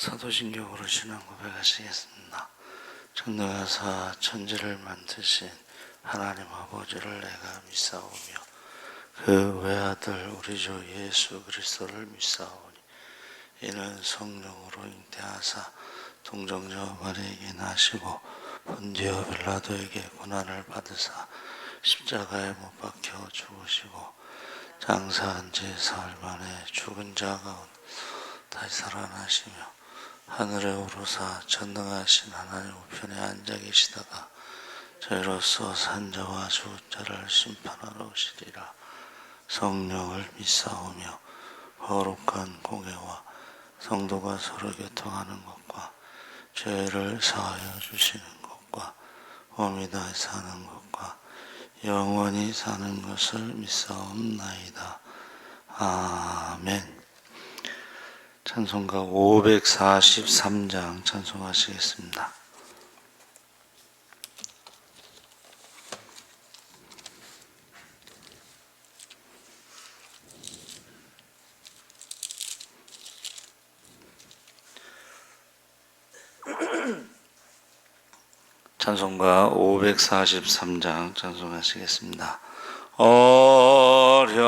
사도신경으로 신앙 고백하시겠습니다. 전능하사 천지를 만드신 하나님 아버지를 내가 믿사오며 그 외아들 우리 주 예수 그리스도를 믿사오니 이는 성령으로 잉태하사 동정녀 마리아에게 나시고 본디오 빌라도에게 고난을 받으사 십자가에 못 박혀 죽으시고 장사한 지 사흘 만에 죽은 자 가운데 다시 살아나시며 하늘에 오르사 전능하신 하나님 우편에 앉아 계시다가 저희로서 산자와 죽은 자를 심판하러 오시리라. 성령을 믿사오며 거룩한 공예와 성도가 서로 교통하는 것과 죄를 사하여 주시는 것과 몸이 다시 사는 것과 영원히 사는 것을 믿사옵나이다. 아멘. 찬송가 543장 찬송하시겠습니다. 찬송가 543장 찬송하시겠습니다. 어려운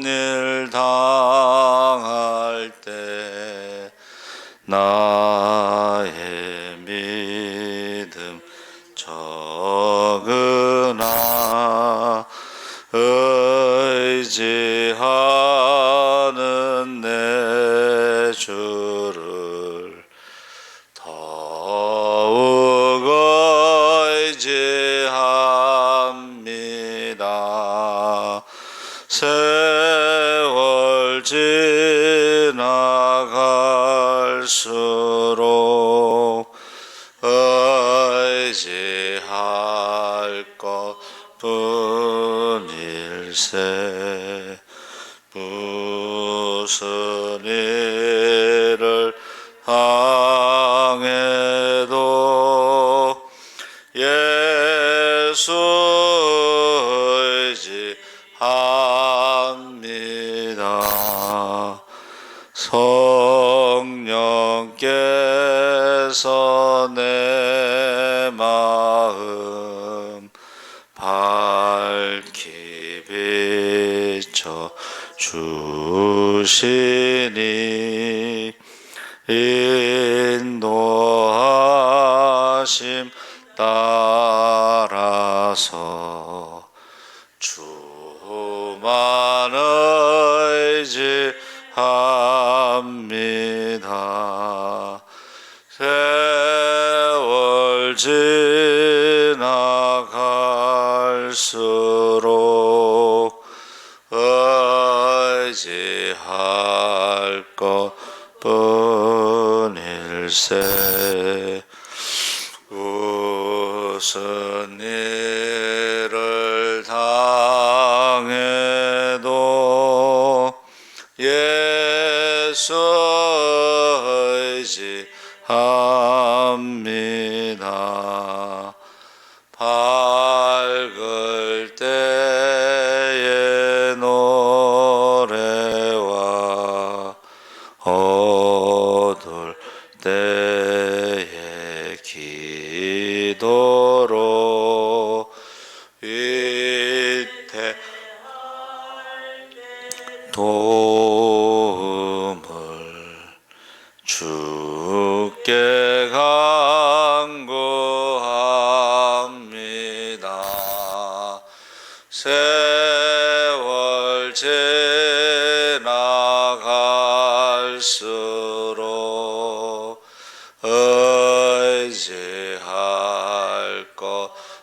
일 당할 때 나의 믿음 적으나 의지하는 내 주를 더욱 의지합니다. 세월 지나갈수록 의지할 것뿐일세. 무슨 일을 당해도 예수 의지합니다. 성령께서 내 마음 밝히 비춰 주시니 인도하심 따라서 주만 의지합니다. 세월 지나갈수록 의지할 것뿐일세. 무슨 일을 당해도 예수 의지합니다. 밝을 때의 노래와 어두울 때의 기도로 위태 도움을 주께 간구합니다. 세월 지나갈수록 의지할 것뿐일세.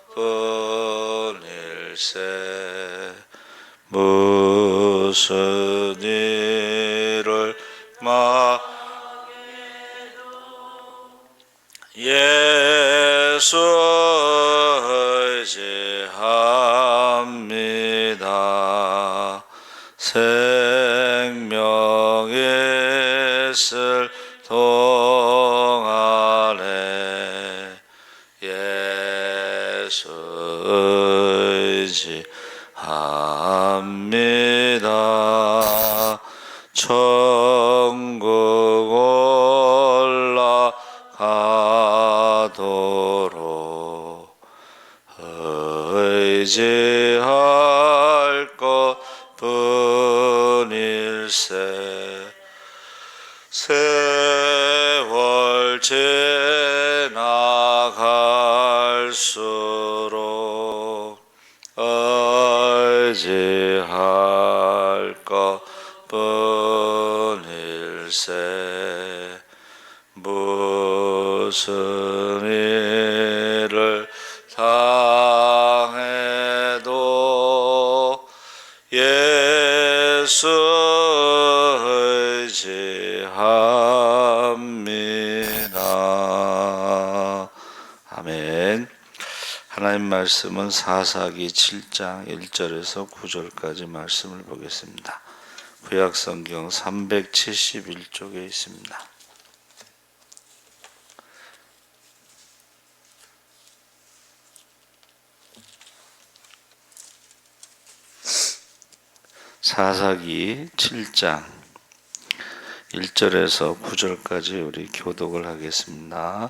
무슨 일을 예수 의지합니다. 생명이 있을 동안에 예수 의지합니다. 천국 힘으로 의지할 것뿐일세. 세월 지나갈수록 의지할 것뿐일세. 무슨 일을 당해도 예수 의지합니다. 아멘. 하나님 말씀은 사사기 7장 1절에서 9절까지 말씀을 보겠습니다. 구약성경 371쪽에 있습니다. 사사기 7장 1절에서 9절까지 우리 교독을 하겠습니다.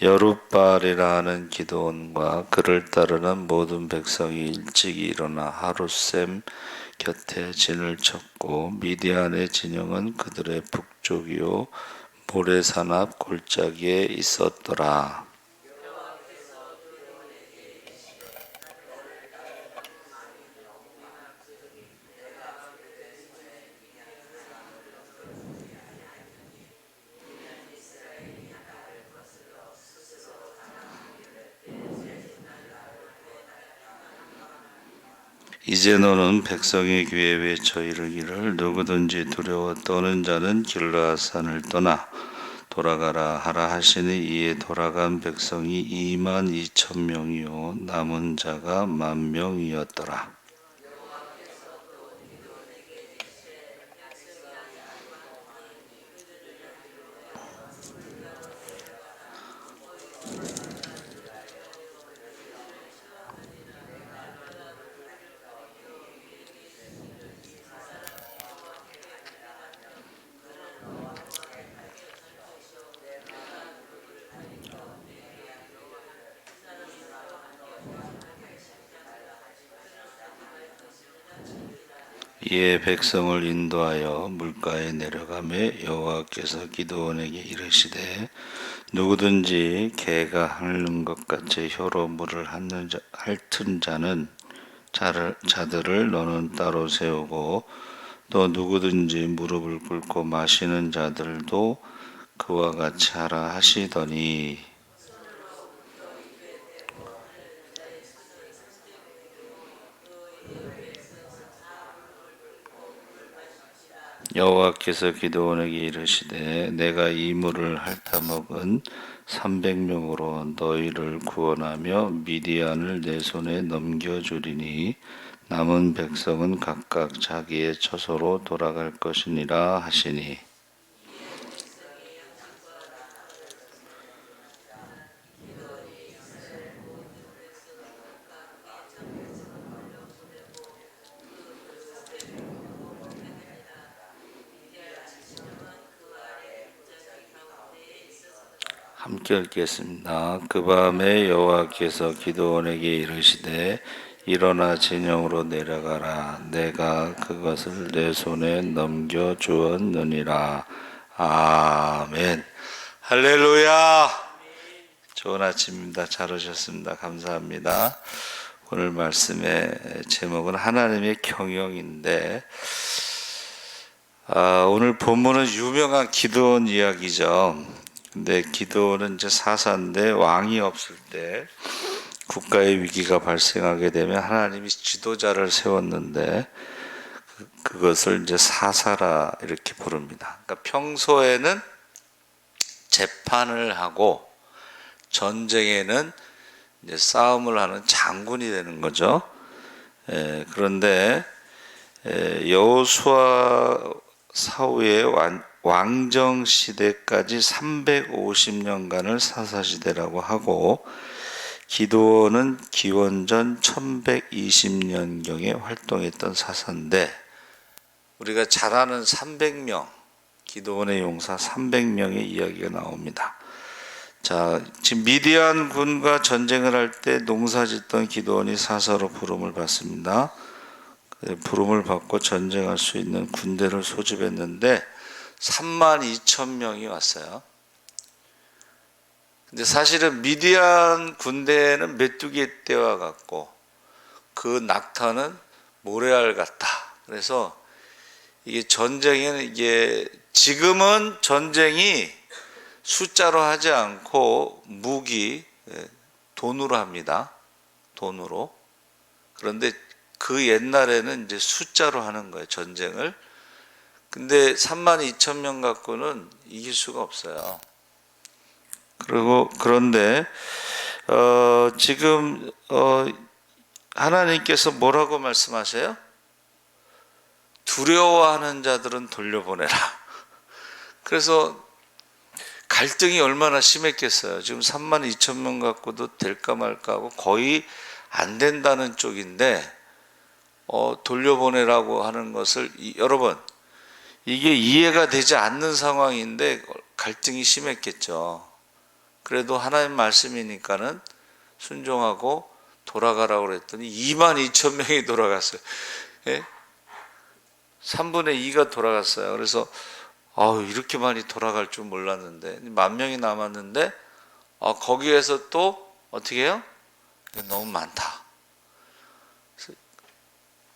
여룻바알이라는 기드온과 그를 따르는 모든 백성이 일찍 일어나 하룻샘 곁에 진을 쳤고 미디안의 진영은 그들의 북쪽이요 모레산 앞 골짜기에 있었더라. 이제 너는 백성의 귀에 외쳐 이르기를 누구든지 두려워 떠는 자는 길라앗산을 떠나 돌아가라 하라 하시니 이에 돌아간 백성이 22,000명이요 남은 자가 10,000명이었더라. 이에 백성을 인도하여 물가에 내려가매 여호와께서 기드온에게 이르시되 누구든지 개가 핥는 것 같이 혀로 물을 핥은 자들을 너는 따로 세우고 또 누구든지 무릎을 꿇고 마시는 자들도 그와 같이 하라 하시더니 여호와께서 기드온에게 이르시되 내가 이 물을 핥아먹은 300명으로 너희를 구원하며 미디안을 내 손에 넘겨주리니 남은 백성은 각각 자기의 처소로 돌아갈 것이니라 하시니 함께 읽겠습니다. 그 밤에 여호와께서 기드온에게 이르시되 일어나 진영으로 내려가라. 내가 그것을 내 손에 넘겨주었느니라. 아멘. 할렐루야. 좋은 아침입니다. 잘 오셨습니다. 감사합니다. 오늘 말씀의 제목은 하나님의 경영인데 오늘 본문은 유명한 기드온 이야기죠. 근데 기드온은 이제 사사인데 왕이 없을 때 국가의 위기가 발생하게 되면 하나님이 지도자를 세웠는데 그것을 이제 사사라 이렇게 부릅니다. 그러니까 평소에는 재판을 하고 전쟁에는 이제 싸움을 하는 장군이 되는 거죠. 그런데 여호수아 사후의 왕정 시대까지 350년간을 사사시대라고 하고 기드온은 기원전 1120년경에 활동했던 사사인데 우리가 잘 아는 300명 기드온의 용사 300명의 이야기가 나옵니다. 자, 지금 미디안 군과 전쟁을 할 때 농사짓던 기드온이 사사로 부름을 받습니다. 부름을 받고 전쟁할 수 있는 군대를 소집했는데 32,000명이 왔어요. 근데 사실은 미디안 군대는 메뚜기 떼와 같고 그 낙타는 모래알 같다. 그래서 이게 전쟁에는 이게 지금은 전쟁이 숫자로 하지 않고 무기, 돈으로 합니다. 돈으로. 그런데 그 옛날에는 이제 숫자로 하는 거예요, 전쟁을. 근데 32,000명 갖고는 이길 수가 없어요. 그런데 지금 하나님께서 뭐라고 말씀하세요? 두려워하는 자들은 돌려보내라. 그래서 갈등이 얼마나 심했겠어요. 지금 32,000명 갖고도 될까 말까 하고 거의 안 된다는 쪽인데 돌려보내라고 하는 것을 여러분 이게 이해가 되지 않는 상황인데 갈등이 심했겠죠. 그래도 하나님 말씀이니까는 순종하고 돌아가라고 그랬더니 22,000명이 돌아갔어요. 예? 3분의 2가 돌아갔어요. 그래서 이렇게 많이 돌아갈 줄 몰랐는데 10,000명이 남았는데 거기에서 또 어떻게 해요? 너무 많다.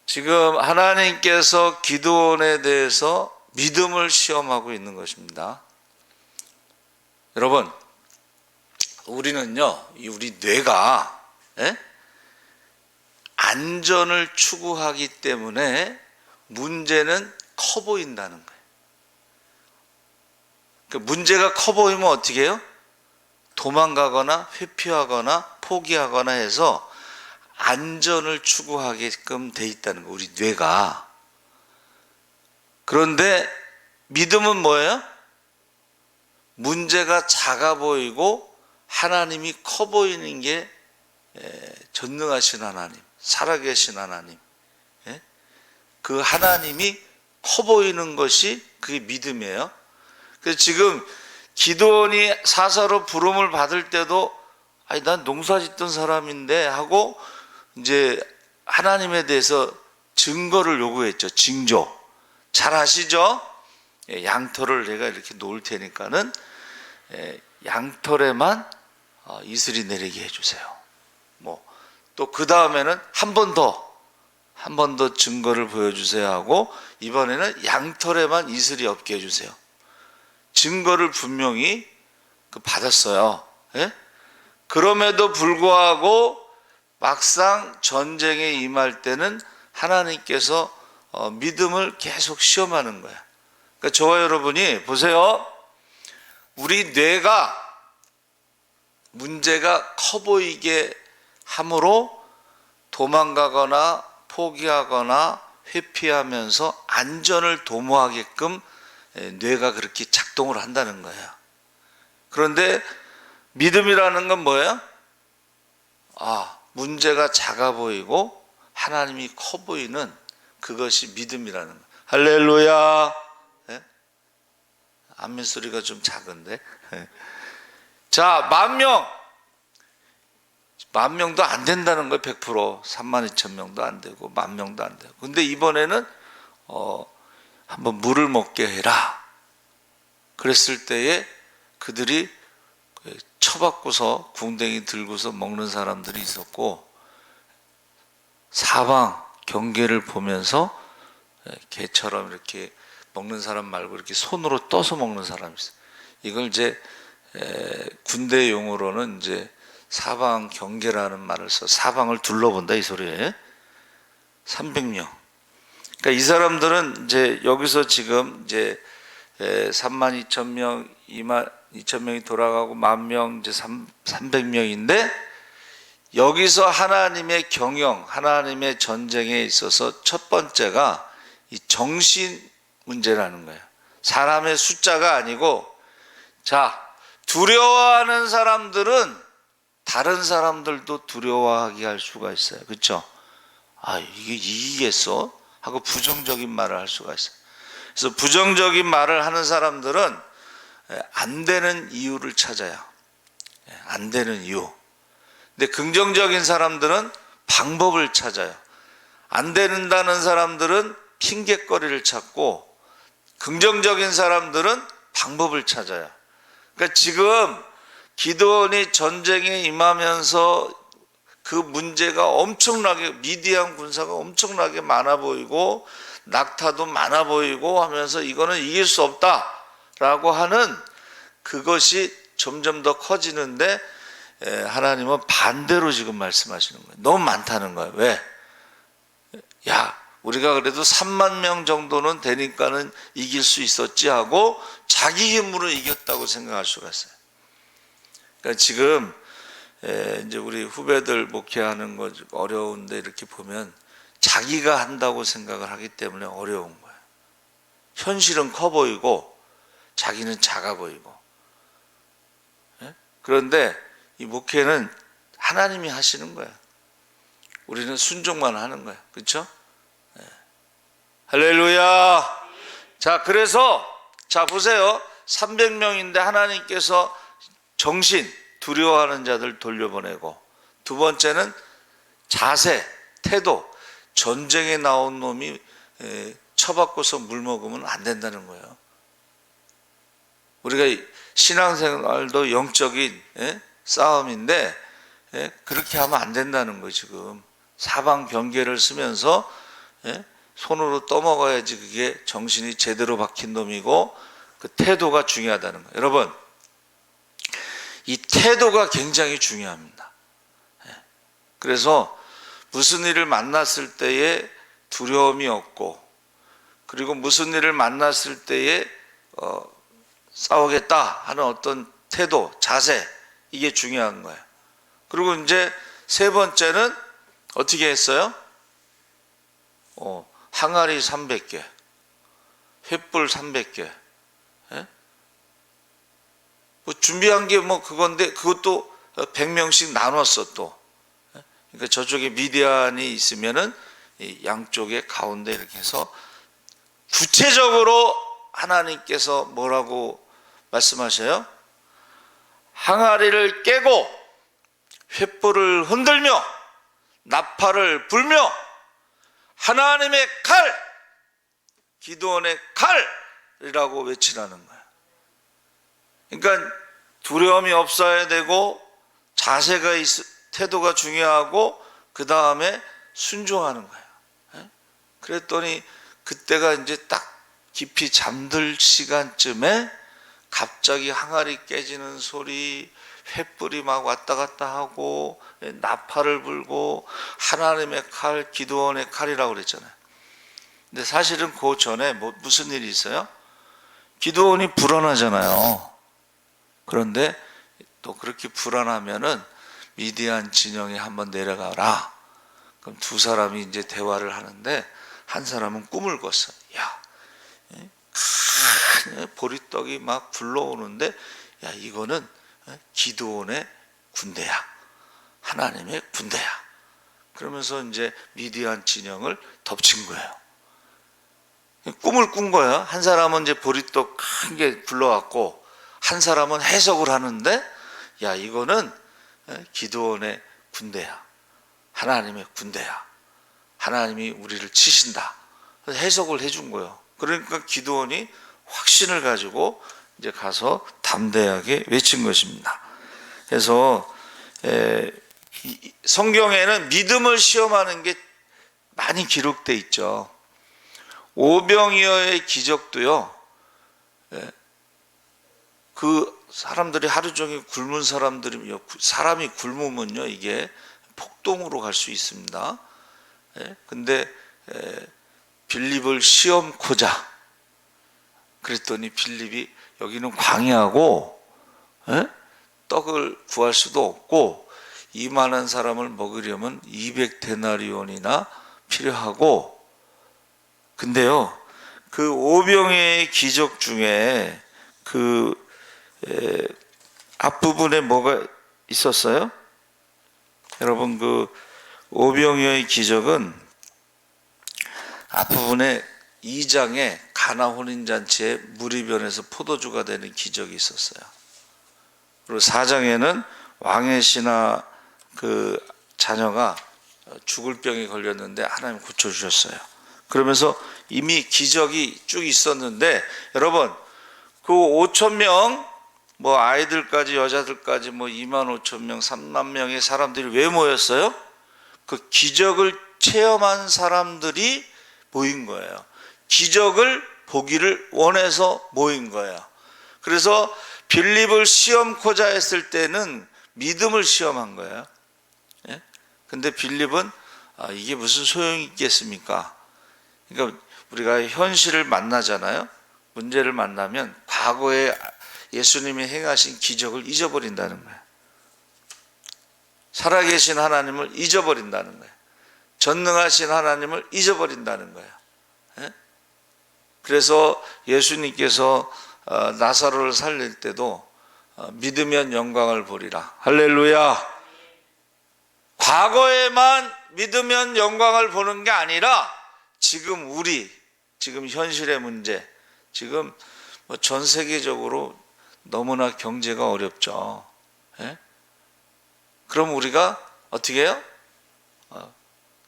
지금 하나님께서 기드온에 대해서 믿음을 시험하고 있는 것입니다. 여러분, 우리는요, 우리 뇌가 안전을 추구하기 때문에 문제는 커 보인다는 거예요. 문제가 커 보이면 어떻게 해요? 도망가거나 회피하거나 포기하거나 해서 안전을 추구하게끔 돼 있다는 거예요, 우리 뇌가. 그런데 믿음은 뭐예요? 문제가 작아 보이고 하나님이 커 보이는 게 전능하신 하나님, 살아계신 하나님, 그 하나님이 커 보이는 것이 그게 믿음이에요. 그래서 지금 기드온이 사사로 부름을 받을 때도 난 농사 짓던 사람인데 하고 이제 하나님에 대해서 증거를 요구했죠. 징조. 잘 아시죠? 양털을 내가 이렇게 놓을 테니까는 양털에만 이슬이 내리게 해주세요. 또 그 다음에는 한 번 더 증거를 보여주세요 하고 이번에는 양털에만 이슬이 없게 해주세요. 증거를 분명히 받았어요. 그럼에도 불구하고 막상 전쟁에 임할 때는 하나님께서 믿음을 계속 시험하는 거야. 그러니까 저와 여러분이 보세요. 우리 뇌가 문제가 커 보이게 함으로 도망가거나 포기하거나 회피하면서 안전을 도모하게끔 뇌가 그렇게 작동을 한다는 거예요. 그런데 믿음이라는 건 뭐예요? 문제가 작아 보이고 하나님이 커 보이는 그것이 믿음이라는 거예요. 할렐루야. 아멘 소리가 좀 작은데. 자, 10,000명도 안 된다는 거예요. 100%. 32,000명도 안 되고 10,000명도 안 되고. 근데 이번에는 한번 물을 먹게 해라. 그랬을 때에 그들이 쳐박고서 궁뎅이 들고서 먹는 사람들이 있었고 사방 경계를 보면서 개처럼 이렇게 먹는 사람 말고 이렇게 손으로 떠서 먹는 사람이 있어요. 이걸 이제 군대 용어로는 이제 사방 경계라는 말을 써 사방을 둘러본다 이 소리예요. 300명. 그러니까 이 사람들은 이제 여기서 지금 이제 32,000명, 22,000명이 돌아가고 10,000명 이제 300명인데 여기서 하나님의 경영, 하나님의 전쟁에 있어서 첫 번째가 이 정신 문제라는 거예요. 사람의 숫자가 아니고 두려워하는 사람들은 다른 사람들도 두려워하게 할 수가 있어요. 그렇죠? 이게 이기겠어? 하고 부정적인 말을 할 수가 있어요. 그래서 부정적인 말을 하는 사람들은 안 되는 이유를 찾아요. 안 되는 이유. 근데 긍정적인 사람들은 방법을 찾아요. 안 된다는 사람들은 핑계거리를 찾고, 긍정적인 사람들은 방법을 찾아요. 그러니까 지금 기드온이 전쟁에 임하면서 그 문제가 엄청나게, 미디안 군사가 엄청나게 많아 보이고 낙타도 많아 보이고 하면서 이거는 이길 수 없다라고 하는 그것이 점점 더 커지는데, 하나님은 반대로 지금 말씀하시는 거예요. 너무 많다는 거예요. 왜? 야, 우리가 그래도 3만 명 정도는 되니까는 이길 수 있었지 하고 자기 힘으로 이겼다고 생각할 수가 있어요. 그러니까 지금 이제 우리 후배들 목회하는 거 어려운데 이렇게 보면 자기가 한다고 생각을 하기 때문에 어려운 거예요. 현실은 커 보이고 자기는 작아 보이고. 그런데 이 목회는 하나님이 하시는 거예요. 우리는 순종만 하는 거예요. 그렇죠? 할렐루야. 자, 그래서 자 보세요. 300명인데 하나님께서 정신, 두려워하는 자들 돌려보내고, 두 번째는 자세, 태도. 전쟁에 나온 놈이 처박고서 물 먹으면 안 된다는 거예요. 우리가 신앙생활도 영적인 싸움인데 그렇게 하면 안 된다는 거예요. 지금 사방 경계를 쓰면서 손으로 떠먹어야지 그게 정신이 제대로 박힌 놈이고, 그 태도가 중요하다는 거예요. 여러분, 이 태도가 굉장히 중요합니다. 그래서 무슨 일을 만났을 때에 두려움이 없고, 그리고 무슨 일을 만났을 때에 싸우겠다 하는 어떤 태도, 자세, 이게 중요한 거예요. 그리고 이제 세 번째는 어떻게 했어요? 항아리 300개, 횃불 300개. 뭐 준비한 게 뭐 그건데 그것도 100명씩 나눴어 또. 그러니까 저쪽에 미디안이 있으면은 양쪽에 가운데 이렇게 해서 구체적으로 하나님께서 뭐라고 말씀하셔요? 항아리를 깨고 횃불을 흔들며 나팔을 불며 하나님의 칼, 기드온의 칼이라고 외치라는 거예요. 그러니까 두려움이 없어야 되고, 자세가 태도가 중요하고, 그 다음에 순종하는 거예요. 그랬더니 그때가 이제 딱 깊이 잠들 시간쯤에 갑자기 항아리 깨지는 소리, 횃불이 막 왔다 갔다 하고 나팔을 불고, 하나님의 칼, 기드온의 칼이라고 그랬잖아요. 근데 사실은 그 전에 무슨 일이 있어요? 기드온이 불안하잖아요. 그런데 또 그렇게 불안하면은 미디안 진영에 한번 내려가라. 그럼 두 사람이 이제 대화를 하는데, 한 사람은 꿈을 꿨어. 야, 보리떡이 막 굴러오는데, 야, 이거는 기드온의 군대야. 하나님의 군대야. 그러면서 이제 미디안 진영을 덮친 거예요. 꿈을 꾼 거예요. 한 사람은 이제 보리떡 큰 게 굴러왔고, 한 사람은 해석을 하는데, 야, 이거는 기드온의 군대야. 하나님의 군대야. 하나님이 우리를 치신다. 그래서 해석을 해준 거예요. 그러니까 기드온이 확신을 가지고 이제 가서 담대하게 외친 것입니다. 그래서 성경에는 믿음을 시험하는 게 많이 기록돼 있죠. 오병이어의 기적도요. 그 사람들이 하루 종일 굶은 사람이 굶으면요, 이게 폭동으로 갈 수 있습니다. 근데 빌립을 시험코자 그랬더니 빌립이 여기는 광야고 떡을 구할 수도 없고 이 많은 사람을 먹으려면 200데나리온이나 필요하고, 근데요, 그 오병이어의 기적 중에 그 앞부분에 뭐가 있었어요? 여러분, 그 오병이어의 기적은 앞부분에 2장에 가나 혼인잔치에 물이 변해서 포도주가 되는 기적이 있었어요. 그리고 4장에는 왕의 신하 그 자녀가 죽을 병에 걸렸는데 하나님 고쳐주셨어요. 그러면서 이미 기적이 쭉 있었는데, 여러분 그 5천 명 뭐 아이들까지 여자들까지 뭐 2만 5천 명 3만 명의 사람들이 왜 모였어요? 그 기적을 체험한 사람들이 모인 거예요. 기적을 보기를 원해서 모인 거예요. 그래서 빌립을 시험코자 했을 때는 믿음을 시험한 거예요. 예? 근데 빌립은 이게 무슨 소용이 있겠습니까? 그러니까 우리가 현실을 만나잖아요. 문제를 만나면 과거에 예수님이 행하신 기적을 잊어버린다는 거예요. 살아계신 하나님을 잊어버린다는 거예요. 전능하신 하나님을 잊어버린다는 거예요. 예? 그래서 예수님께서 나사로를 살릴 때도 믿으면 영광을 보리라. 할렐루야. 과거에만 믿으면 영광을 보는 게 아니라 지금 지금 현실의 문제, 지금 전 세계적으로 너무나 경제가 어렵죠. 예? 그럼 우리가 어떻게 해요?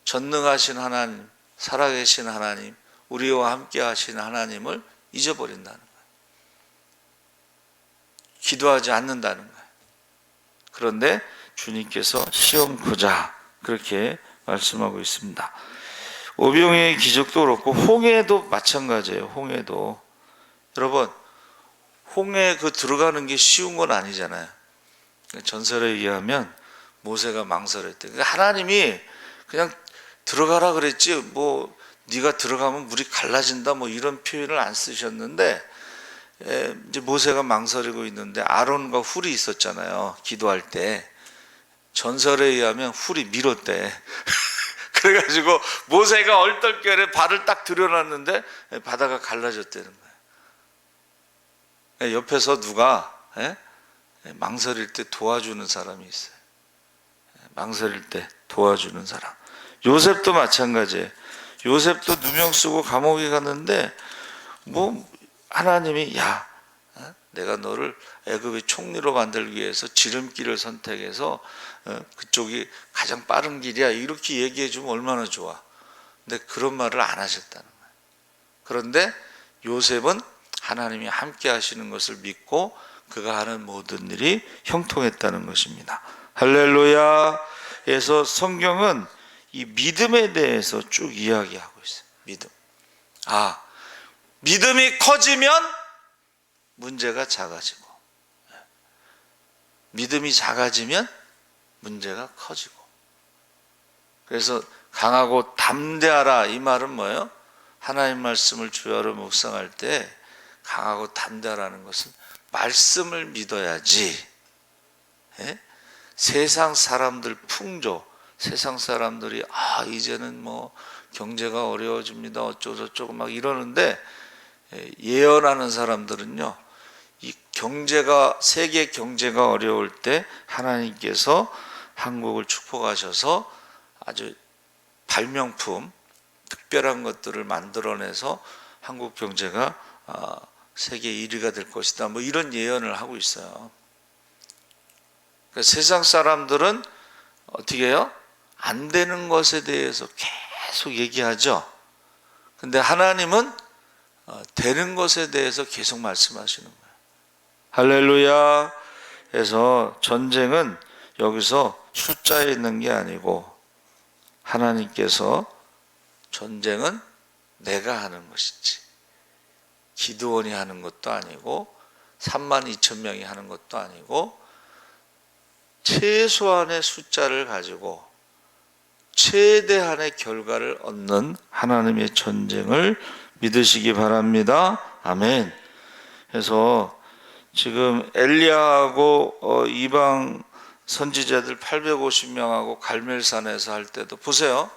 전능하신 하나님, 살아계신 하나님, 우리와 함께 하신 하나님을 잊어버린다는 거예요. 기도하지 않는다는 거예요. 그런데 주님께서 시험코자 그렇게 말씀하고 있습니다. 오병이의 기적도 그렇고 홍해도 마찬가지예요. 홍해도 여러분, 홍해 들어가는 게 쉬운 건 아니잖아요. 전설에 의하면 모세가 망설였대. 그러니까 하나님이 그냥 들어가라 그랬지 뭐 네가 들어가면 물이 갈라진다 뭐 이런 표현을 안 쓰셨는데, 이제 모세가 망설이고 있는데 아론과 훌이 있었잖아요. 기도할 때 전설에 의하면 훌이 밀었대. 그래가지고 모세가 얼떨결에 발을 딱 들여놨는데 바다가 갈라졌다는 거예요. 옆에서 누가 망설일 때 도와주는 사람이 있어요. 망설일 때 도와주는 사람. 요셉도 마찬가지예요. 요셉도 누명 쓰고 감옥에 갔는데 뭐 하나님이 내가 너를 애굽의 총리로 만들기 위해서 지름길을 선택해서 그쪽이 가장 빠른 길이야 이렇게 얘기해 주면 얼마나 좋아. 근데 그런 말을 안 하셨다는 거예요. 그런데 요셉은 하나님이 함께 하시는 것을 믿고 그가 하는 모든 일이 형통했다는 것입니다. 할렐루야. 그래서 성경은 이 믿음에 대해서 쭉 이야기하고 있어요. 믿음. 믿음이 커지면 문제가 작아지고, 믿음이 작아지면 문제가 커지고. 그래서 강하고 담대하라 이 말은 뭐예요? 하나님 말씀을 주야로 묵상할 때 강하고 담대하라는 것은 말씀을 믿어야지. 세상 사람들 풍조, 세상 사람들이 이제는 뭐 경제가 어려워집니다 어쩌고저쩌고 막 이러는데, 예언하는 사람들은요, 이 세계 경제가 어려울 때 하나님께서 한국을 축복하셔서 아주 발명품, 특별한 것들을 만들어내서 한국 경제가 세계 1위가 될 것이다 뭐 이런 예언을 하고 있어요. 그러니까 세상 사람들은 어떻게 해요? 안 되는 것에 대해서 계속 얘기하죠. 근데 하나님은 되는 것에 대해서 계속 말씀하시는 거예요. 할렐루야. 그래서 전쟁은 여기서 숫자에 있는 게 아니고, 하나님께서 전쟁은 내가 하는 것이지 기드온이 하는 것도 아니고 3만 2천 명이 하는 것도 아니고, 최소한의 숫자를 가지고 최대한의 결과를 얻는 하나님의 전쟁을 믿으시기 바랍니다. 아멘. 그래서 지금 엘리야하고 이방 선지자들 850명하고 갈멜산에서 할 때도 보세요.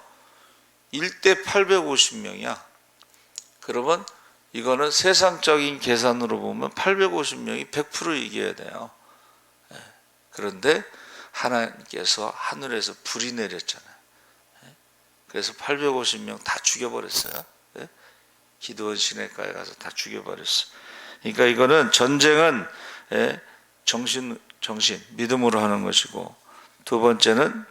1대 850명이야. 그러면 이거는 세상적인 계산으로 보면 850명이 100% 이겨야 돼요. 그런데 하나님께서 하늘에서 불이 내렸잖아요. 그래서 850명 다 죽여버렸어요. 기드온 시내가에 가서 다 죽여버렸어요. 그러니까 이거는 전쟁은 정신, 믿음으로 하는 것이고, 두 번째는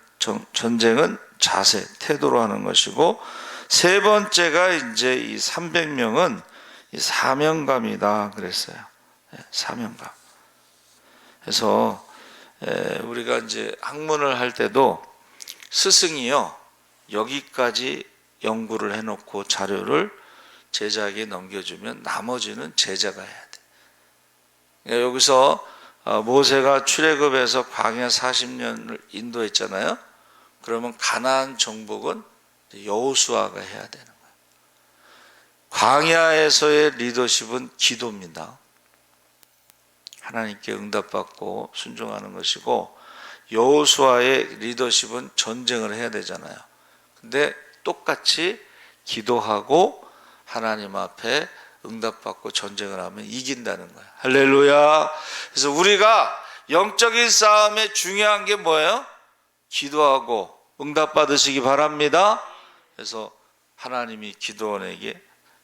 전쟁은 자세, 태도로 하는 것이고, 세 번째가 이제 이 300명은 이 사명감이다 그랬어요. 사명감. 그래서 우리가 이제 학문을 할 때도 스승이요, 여기까지 연구를 해놓고 자료를 제자에게 넘겨주면 나머지는 제자가 해야 돼. 그러니까 여기서 모세가 출애굽해서 광야 40년을 인도했잖아요. 그러면 가나안 정복은 여호수아가 해야 되는 거예요. 광야에서의 리더십은 기도입니다. 하나님께 응답받고 순종하는 것이고, 여호수아의 리더십은 전쟁을 해야 되잖아요. 근데 똑같이 기도하고 하나님 앞에 응답받고 전쟁을 하면 이긴다는 거예요. 할렐루야. 그래서 우리가 영적인 싸움에 중요한 게 뭐예요? 기도하고 응답받으시기 바랍니다. 그래서 하나님이 기드온에게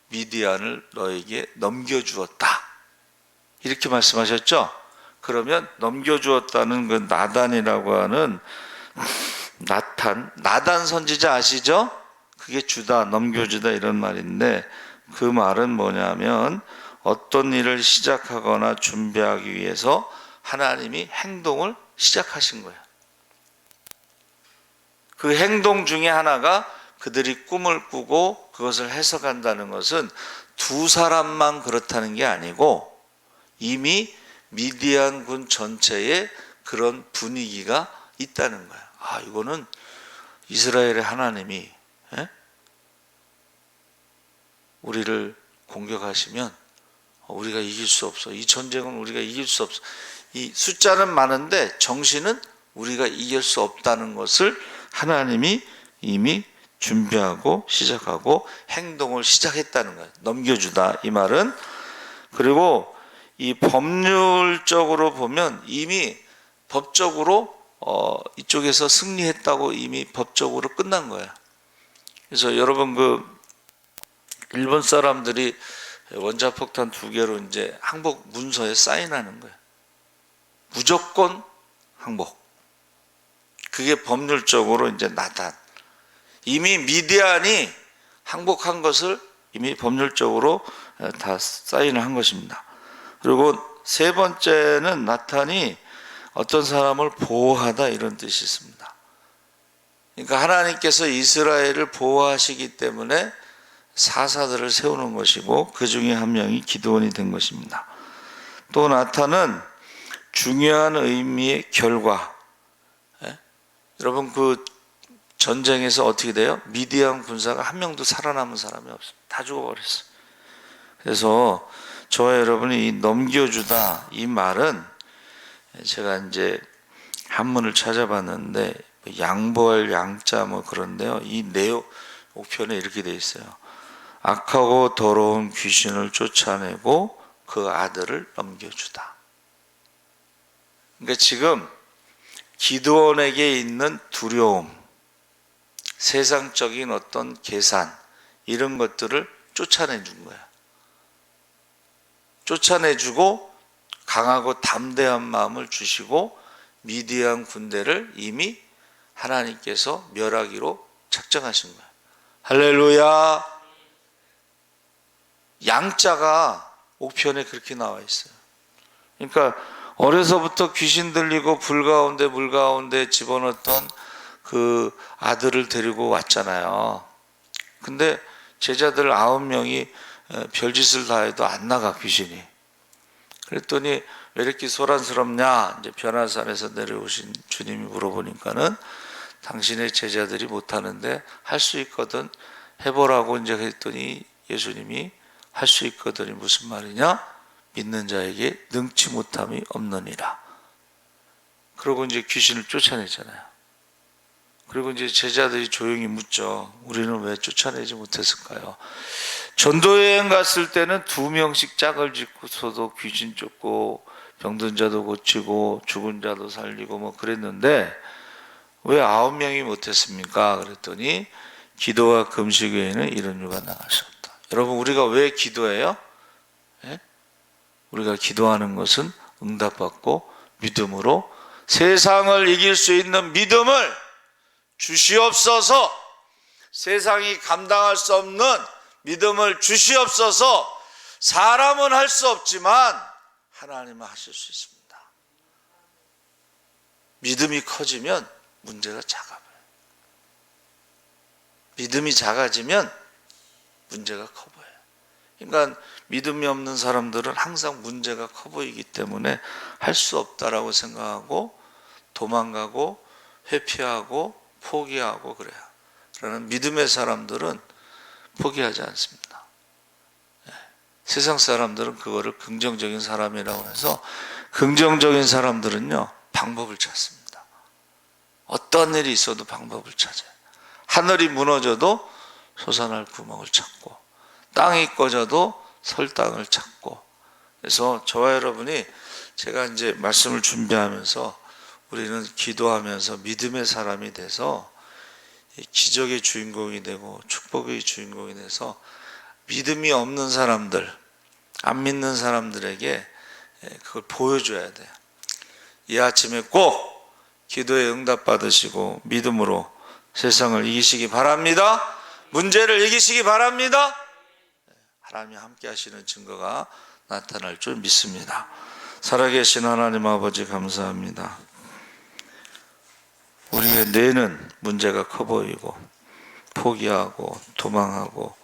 미디안을 너에게 넘겨주었다, 이렇게 말씀하셨죠. 그러면 넘겨주었다는 그 나단이라고 하는 나단 선지자 아시죠? 그게 주다, 넘겨주다 이런 말인데, 그 말은 뭐냐면 어떤 일을 시작하거나 준비하기 위해서 하나님이 행동을 시작하신 거예요. 그 행동 중에 하나가 그들이 꿈을 꾸고 그것을 해석한다는 것은 두 사람만 그렇다는 게 아니고 이미 미디안 군 전체에 그런 분위기가 있다는 거예요. 아, 이거는 이스라엘의 하나님이 우리를 공격하시면 우리가 이길 수 없어. 이 전쟁은 우리가 이길 수 없어. 이 숫자는 많은데 정신은 우리가 이길 수 없다는 것을 하나님이 이미 준비하고 시작하고 행동을 시작했다는 거예요. 넘겨주다, 이 말은. 그리고 이 법률적으로 보면 이미 법적으로 이쪽에서 승리했다고 이미 법적으로 끝난 거예요. 그래서 여러분, 그 일본 사람들이 원자폭탄 2개로 이제 항복 문서에 사인하는 거예요. 무조건 항복. 그게 법률적으로 이제 나단. 이미 미디안이 항복한 것을 이미 법률적으로 다 사인을 한 것입니다. 그리고 세 번째는 나탄이 어떤 사람을 보호하다, 이런 뜻이 있습니다. 그러니까 하나님께서 이스라엘을 보호하시기 때문에 사사들을 세우는 것이고, 그 중에 한 명이 기드온이 된 것입니다. 또 나탄은 중요한 의미의 결과. 여러분, 그 전쟁에서 어떻게 돼요? 미디안 군사가 한 명도 살아남은 사람이 없어요. 다 죽어버렸어요. 그래서 저와 여러분이 이 넘겨주다, 이 말은 제가 이제 한문을 찾아봤는데 양보할 양자 뭐 그런데요, 이 내용 옥편에 이렇게 돼 있어요. 악하고 더러운 귀신을 쫓아내고 그 아들을 넘겨주다. 그러니까 지금 기드온에게 있는 두려움, 세상적인 어떤 계산, 이런 것들을 쫓아내 준 거야. 쫓아내주고 강하고 담대한 마음을 주시고 미디안 군대를 이미 하나님께서 멸하기로 작정하신 거야. 할렐루야. 양자가 옥편에 그렇게 나와 있어요. 그러니까 어려서부터 귀신 들리고 불 가운데 물 가운데 집어넣었던 그 아들을 데리고 왔잖아요. 근데 제자들 9명이 별짓을 다 해도 안 나가, 귀신이. 그랬더니 왜 이렇게 소란스럽냐, 이제 변화산에서 내려오신 주님이 물어보니까는 당신의 제자들이 못하는데 할 수 있거든, 해보라고 이제 했더니 예수님이 할 수 있거든이 무슨 말이냐? 믿는 자에게 능치 못함이 없느니라. 그러고 이제 귀신을 쫓아내잖아요. 그리고 이제 제자들이 조용히 묻죠. 우리는 왜 쫓아내지 못했을까요? 전도여행 갔을 때는 2명씩 짝을 짓고서도 귀신 쫓고 병든 자도 고치고 죽은 자도 살리고 뭐 그랬는데 왜 9명이 못했습니까? 그랬더니 기도와 금식 외에는 이런 이유가 나갈 수 없다. 여러분, 우리가 왜 기도해요? 우리가 기도하는 것은 응답받고 믿음으로 세상을 이길 수 있는 믿음을 주시옵소서. 세상이 감당할 수 없는 믿음을 주시옵소서. 사람은 할 수 없지만 하나님은 하실 수 있습니다. 믿음이 커지면 문제가 작아 보여요. 믿음이 작아지면 문제가 커 보여요. 그러니까 믿음이 없는 사람들은 항상 문제가 커 보이기 때문에 할 수 없다라고 생각하고 도망가고 회피하고 포기하고 그래요. 그러나 믿음의 사람들은 포기하지 않습니다. 세상 사람들은 그거를 긍정적인 사람이라고 해서, 긍정적인 사람들은요 방법을 찾습니다. 어떤 일이 있어도 방법을 찾아요. 하늘이 무너져도 솟아날 구멍을 찾고, 땅이 꺼져도 설 땅을 찾고. 그래서 저와 여러분이, 제가 이제 말씀을 준비하면서 우리는 기도하면서 믿음의 사람이 돼서 기적의 주인공이 되고 축복의 주인공이 돼서 믿음이 없는 사람들, 안 믿는 사람들에게 그걸 보여줘야 돼요. 이 아침에 꼭 기도에 응답 받으시고 믿음으로 세상을 이기시기 바랍니다. 문제를 이기시기 바랍니다. 하나님이 함께 하시는 증거가 나타날 줄 믿습니다. 살아계신 하나님 아버지, 감사합니다. 우리의 뇌는 문제가 커 보이고 포기하고 도망하고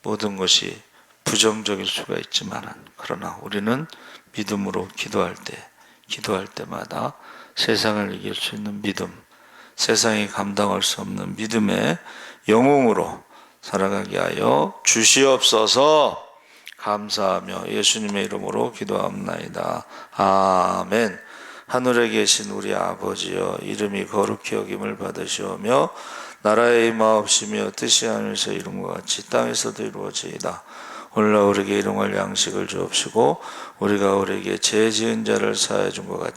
모든 것이 부정적일 수가 있지만, 그러나 우리는 믿음으로 기도할 때마다 세상을 이길 수 있는 믿음, 세상이 감당할 수 없는 믿음의 영웅으로 살아가게 하여 주시옵소서. 감사하며 예수님의 이름으로 기도합나이다. 아멘. 하늘에 계신 우리 아버지여, 이름이 거룩히 여김을 받으시오며 나라의 임하옵시며 뜻이 하늘에서 이룬 것 같이 땅에서도 이루어지이다. 오늘날 우리에게 일용할 양식을 주옵시고 우리가 우리에게 죄 지은 자를 사하여 준 것 같이